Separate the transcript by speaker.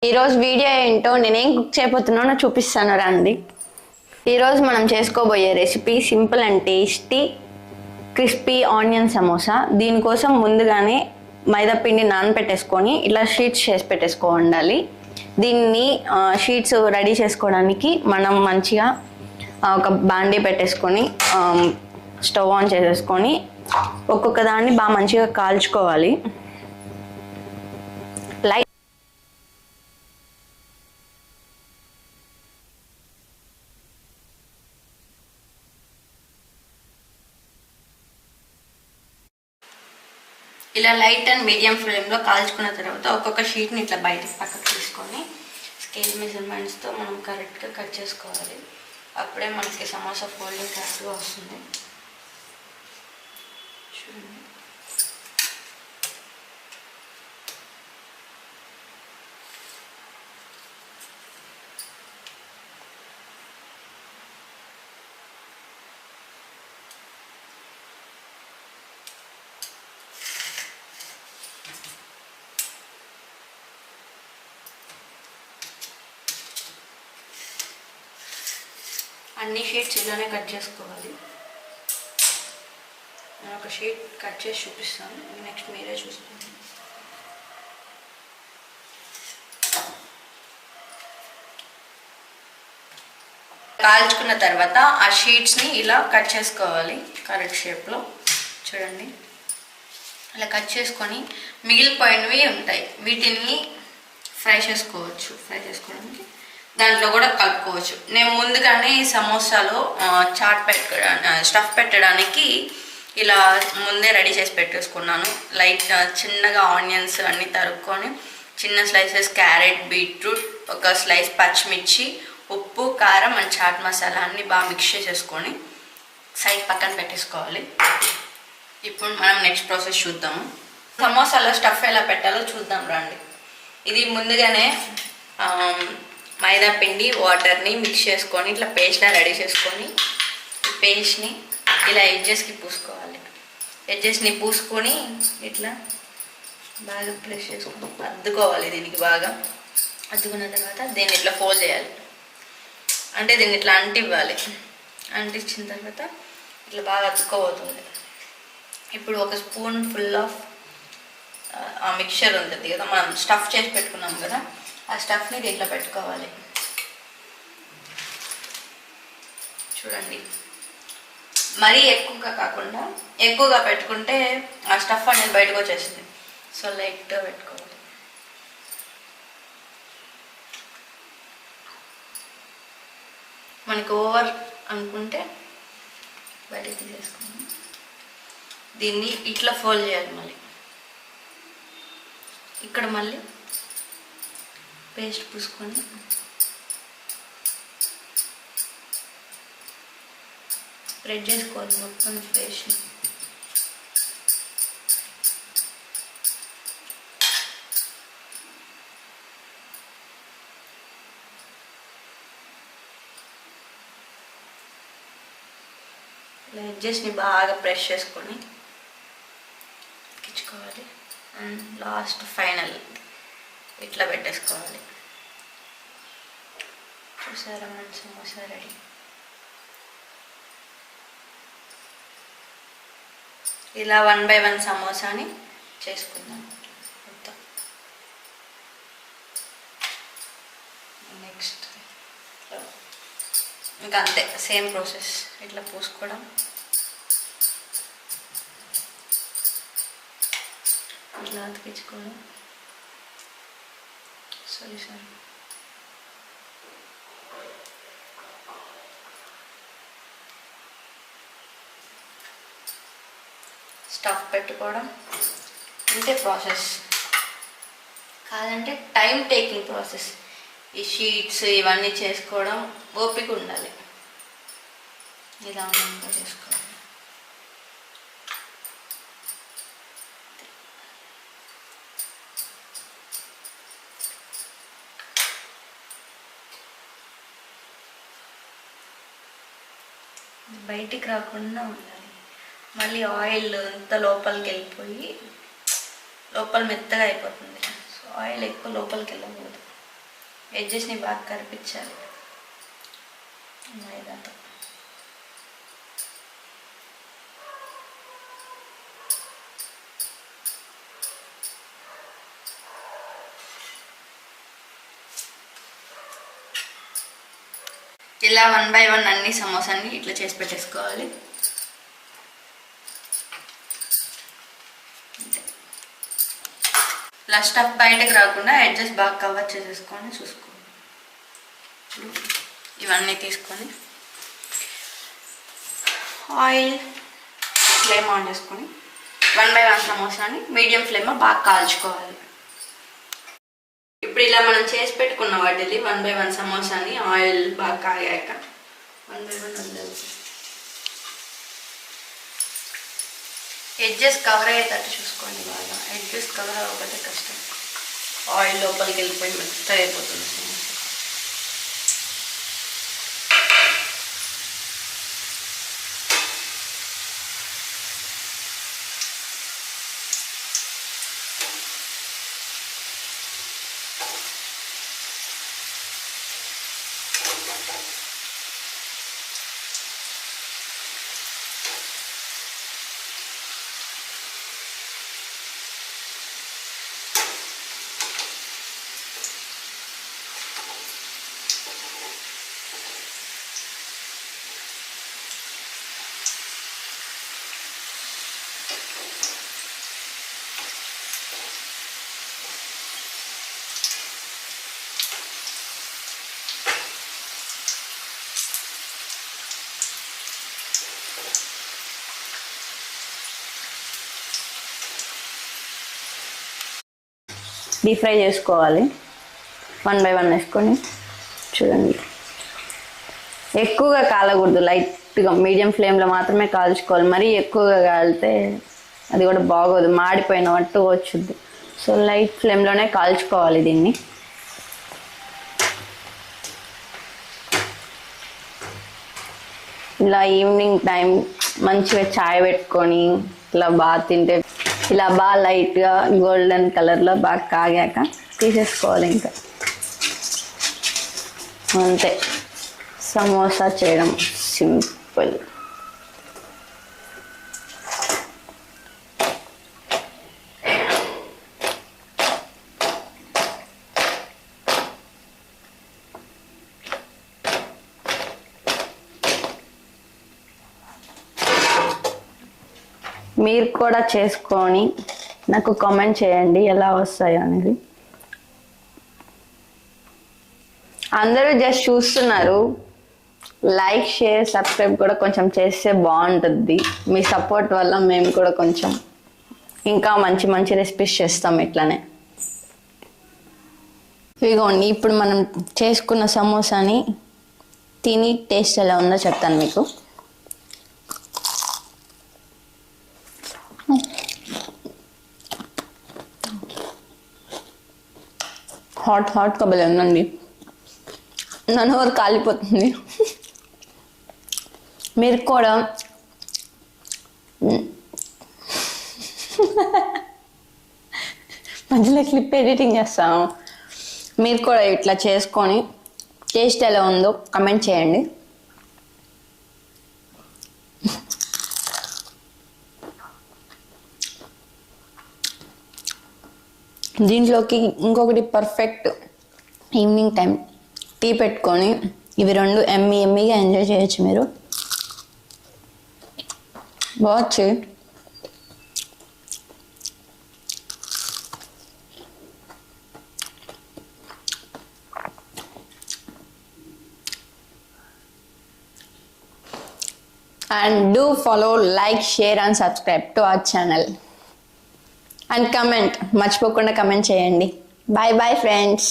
Speaker 1: ఈరోజు వీడియో ఏంటో నేనేం కుక్ చేయబోతున్నానో చూపిస్తాను రండి. ఈరోజు మనం చేసుకోబోయే recipe simple and tasty crispy onion samosa. దీనికోసం ముందుగానే మైదా పిండి నానబెట్టేసుకొని ఇలా షీట్స్ చేసి పెట్టేసుకోవాలి. దీన్ని షీట్స్ రెడీ చేసుకోవడానికి మనం మంచిగా ఒక బాండీ పెట్టేసుకొని స్టవ్ ఆన్ చేసేసుకొని ఒక్కొక్క దాన్ని బాగా మంచిగా కాల్చుకోవాలి. ఇలా లైట్ అండ్ మీడియం ఫ్లేమ్లో కాల్చుకున్న తర్వాత ఒక్కొక్క షీట్ని ఇట్లా బయటకు పక్కకు తీసుకొని స్కేల్ మెజర్మెంట్స్తో మనం కరెక్ట్గా కట్ చేసుకోవాలి. అప్పుడే మనకి సమోసా ఫోల్డింగ్ కరెక్ట్గా వస్తుంది. చూడండి, అన్ని షీట్స్ ఇలానే కట్ చేసుకోవాలి. నేను ఒక షీట్ కట్ చేసి చూపిస్తాను, నెక్స్ట్ మీరే చూసుకోండి. కాల్చుకున్న తర్వాత ఆ షీట్స్ని ఇలా కట్ చేసుకోవాలి కరెక్ట్ షేప్లో. చూడండి, అలా కట్ చేసుకొని మిగిలిపోయినవి ఉంటాయి, వీటిని ఫ్రై చేసుకోవచ్చు. ఫ్రై చేసుకోవడానికి దాంట్లో కూడా కలుపుకోవచ్చు. నేను ముందుగానే సమోసాలో స్టఫ్ పెట్టడానికి ఇలా ముందే రెడీ చేసి పెట్టేసుకున్నాను. లైట్ చిన్నగా ఆనియన్స్ అన్నీ తరుక్కొని చిన్న స్లైసెస్ క్యారెట్, బీట్రూట్, ఒక స్లైస్ పచ్చిమిర్చి, ఉప్పు, కారం అండ్ చాట్ మసాలా అన్నీ బాగా మిక్స్ చేసేసుకొని సైడ్ పక్కన పెట్టేసుకోవాలి. ఇప్పుడు మనం నెక్స్ట్ ప్రాసెస్ చూద్దాము. సమోసాలో స్టఫ్ ఎలా పెట్టాలో చూద్దాం రండి. ఇది ముందుగానే మైదా పిండి వాటర్ని మిక్స్ చేసుకొని ఇట్లా పేస్ట్లా రెడీ చేసుకొని ఈ పేస్ట్ని ఇలా ఎడ్జెస్కి పూసుకోవాలి. ఎడ్జెస్ని పూసుకొని ఇట్లా బాగా ప్రెస్ చేసుకొని అద్దుకోవాలి. దీనికి బాగా అద్దుకున్న తర్వాత దీన్ని ఇట్లా ఫోల్డ్ చేయాలి. అంటే దీన్ని ఇట్లా అంటివ్వాలి. అంటించిన తర్వాత ఇట్లా బాగా అద్దుకోబోతుంది. ఇప్పుడు ఒక స్పూన్ ఫుల్ ఆఫ్ ఆ మిక్చర్ ఉంటుంది కదా, మనం స్టఫ్ చేసి పెట్టుకున్నాం కదా, ఆ స్టఫ్ని దీంట్లో పెట్టుకోవాలి. చూడండి, మరీ ఎక్కువగా కాకుండా ఎక్కువగా పెట్టుకుంటే ఆ స్టఫ్ అనేది బయటకు వచ్చేస్తుంది. సో లైట్గా పెట్టుకోవాలి. మనకి ఓవర్ అనుకుంటే బయటకు తీసేసుకోండి. దీన్ని ఇట్లా ఫోల్డ్ చేయాలి. మళ్ళీ ఇక్కడ మళ్ళీ పేస్ట్ పూసుకొని స్ప్రెడ్ చేసుకోవాలి మొత్తం పేస్ట్. ఎడ్జెస్ని బాగా ప్రెస్ చేసుకొని ఎక్కించుకోవాలి. అండ్ లాస్ట్ ఫైనల్ ఇట్లా పెట్టేసుకోవాలి. చూసారా, మన సమోసా రెడీ. ఇలా 1 by 1 సమోసాని చేసుకుందాం మొత్తం. నెక్స్ట్ ఇంకా అంతే, సేమ్ ప్రాసెస్. ఇట్లా పూసుకోవడం, ఇట్లా అతికించుకోవడం. సారీ స్టఫ్ పెట్టుకోవడం అంతే ప్రాసెస్. కాదంటే టైం టేకింగ్ ప్రాసెస్. ఈ షీట్స్ ఇవన్నీ చేసుకోవడం ఓపిక ఉండాలి. ఇలా ఉన్నంత చేసుకోవాలి. బయటికి రాకుండా ఉండాలి. మళ్ళీ ఆయిల్ అంతా లోపలికి వెళ్ళిపోయి లోపల మెత్తగా అయిపోతుంది. సో ఆయిల్ ఎక్కువ లోపలికి వెళ్ళకూడదు. ఎడ్జెస్ని బాగా కరిపించాలి మైదాతో. ఇలా 1 by 1 అన్ని సమోసాన్ని ఇట్లా చేసి పెట్టేసుకోవాలి. ఇలా స్టఫ్ బయటకు రాకుండా ఎడ్జెస్ బాగా కవర్ చేసేసుకొని చూసుకోండి. ఇవన్నీ తీసుకొని ఆయిల్ ఫ్లేమ్ ఆన్ చేసుకొని 1 by 1 సమోసాని మీడియం ఫ్లేమ్లో బాగా కాల్చుకోవాలి. ఇప్పుడు ఇలా మనం చేసి పెట్టుకున్న వాటిని 1 by 1 సమోసాని ఆయిల్ బాగా కాగాక 1 by 1 ఎడ్జెస్ కవర్ అయ్యేటట్టు చూసుకోండి. బాగా ఎడ్జెస్ కవర్ అవ్వకపోతే కష్టం, ఆయిల్ లోపలికి వెళ్ళిపోయి మెత్తగా అయిపోతుంది. డీప్ ఫ్రై చేసుకోవాలి. 1 by 1 వేసుకొని చూడండి. ఎక్కువగా కాలకూడదు, లైట్గా మీడియం ఫ్లేమ్లో మాత్రమే కాల్చుకోవాలి. మరీ ఎక్కువగా కాలితే అది కూడా బాగోదు, మాడిపోయినట్టు వచ్చుద్ది. సో లైట్ ఫ్లేమ్లోనే కాల్చుకోవాలి దీన్ని. ఇలా ఈవినింగ్ టైం మంచిగా చాయ్ పెట్టుకొని ఇలా బాగా తింటే, ఇలా బాగా లైట్గా గోల్డెన్ కలర్లో బాగా కాగాక తీసేసుకోవాలి. ఇంకా అంతే, సమోసా చేయడం సింపుల్. మీరు కూడా చేసుకొని నాకు కామెంట్ చేయండి ఎలా వస్తాయి అనేది. అందరూ జస్ట్ చూస్తున్నారు, లైక్ షేర్ సబ్స్క్రైబ్ కూడా కొంచెం చేస్తే బాగుంటుంది. మీ సపోర్ట్ వల్ల మేము కూడా కొంచెం ఇంకా మంచి మంచి రెసిపీస్ చేస్తాం ఇట్లానే. ఇదిగోండి, ఇప్పుడు మనం చేసుకున్న సమోసాని తిని టేస్ట్ ఎలా ఉందో చెప్తాను మీకు. హాట్ హాట్ కబలే ఉందండి, నా నోరు కాలిపోతుంది. మీరు కూడా మధ్యలో క్లిప్ ఎడిటింగ్ చేస్తాను. మీరు కూడా ఇట్లా చేసుకొని టేస్ట్ ఎలా ఉందో కమెంట్ చేయండి. దీంట్లోకి ఇంకొకటి పర్ఫెక్ట్ ఈవినింగ్ టైం టీ పెట్టుకొని ఇవి రెండు ఎమ్మీగా ఎంజాయ్ చేయొచ్చు మీరు. బాగుంది. And do follow, like, share and subscribe to our channel. And comment, మర్చిపోకుండా కమెంట్ చేయండి. Bye bye friends.